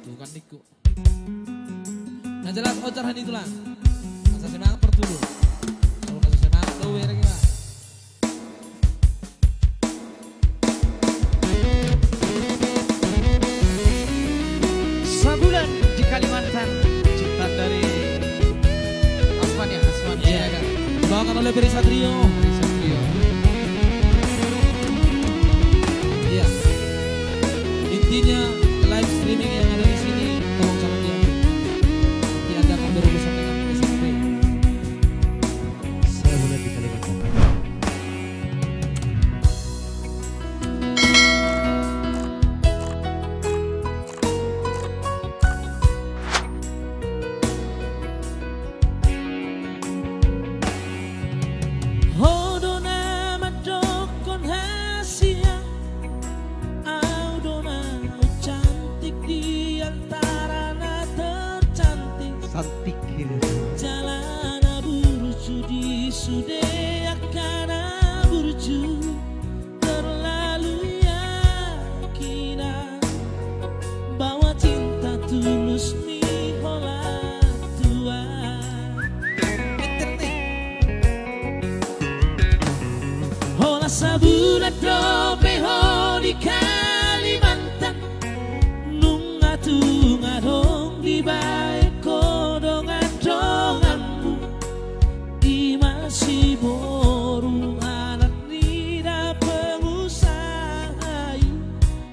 Bukan niku. Nah jelas ocaran itulah. Masa semangat pertulu. Kalau kasih semangat tuh lagi lah. Sabulan di Kalimantan, ciptaan dari Aswan ya, Aswan. Iya kan. Dibawakan oleh Beri Satrio. Iya. Intinya live streaming yang ada di sini tolong jangan diambil. Nanti Anda akan berurusan dengan SMP. Sabulan di Kalimantan. Cantik Jalan burju di sude akan burju terlalu yakin bahwa cinta tulus mi hola tua hola sabulat dope ho di Kalimantan nunga tunga dong di baik si boru anak nida pengusaha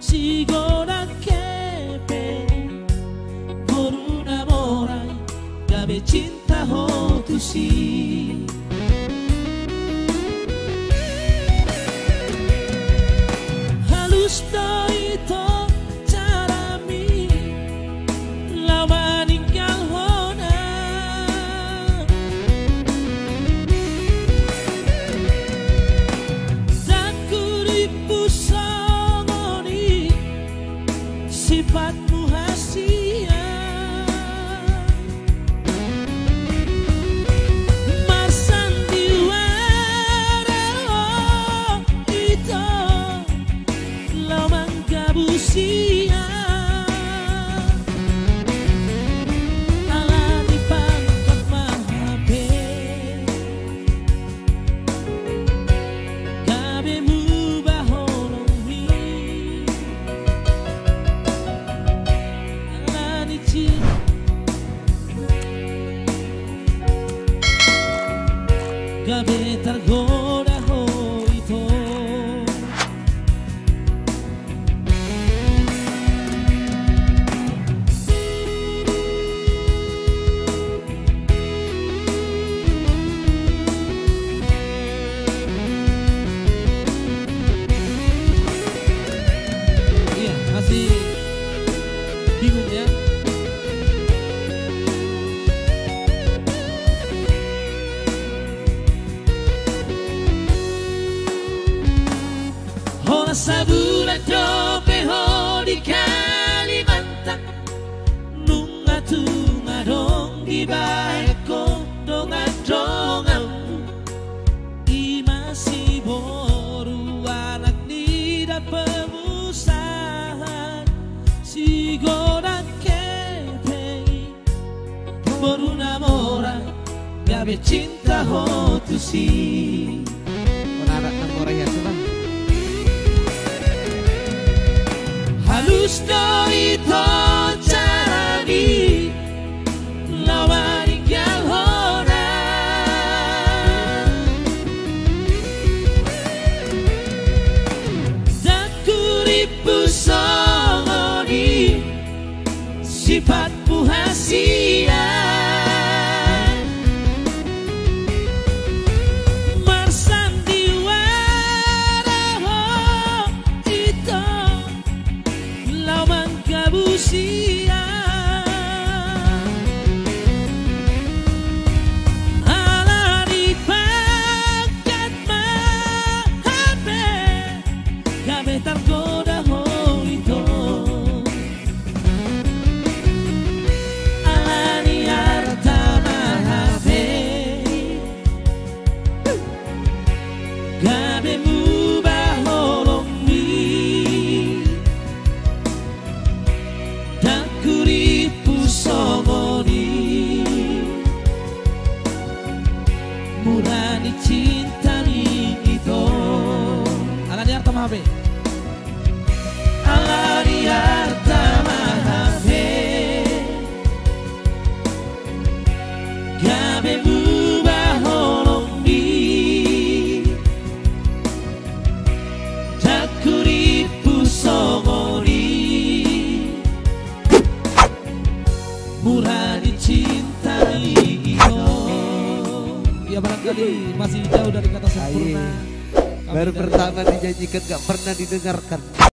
si goda kepe boru namorai gabe cinta hotu si halus do itu carami lama ninggal hona sifatmu hasia marsan diwara itu lamang gabusia ala di pangkat mahabe kabemu bahorong gabe tergoda ho itu Iya, masih bingung ya. hola sabulat dope ho di Kalimantan nunga tunga dong di baeko donga dongamu i masih boru anak nida pengusaha si goda kepe boru namora gabe cinta hotu si Menara namora ya Tuhan. halus do itu carani lawan ninggal hona dakuripu songoni sifatmu hasia marsan diwara itu lamang gabusia ala di pangkat mahabe gabe tergoda ho itu ala di harta mahabe gabe mubah holong mi dan Takuripu songoni Murani cinta ni itu Alani harta mahabe. Alani harta mahabe Gabe bubah holombi Takuripu songoni Murah dicintai itu. Ya barangkali masih jauh dari kata sempurna. Baru pertama dijanjikan gak pernah didengarkan.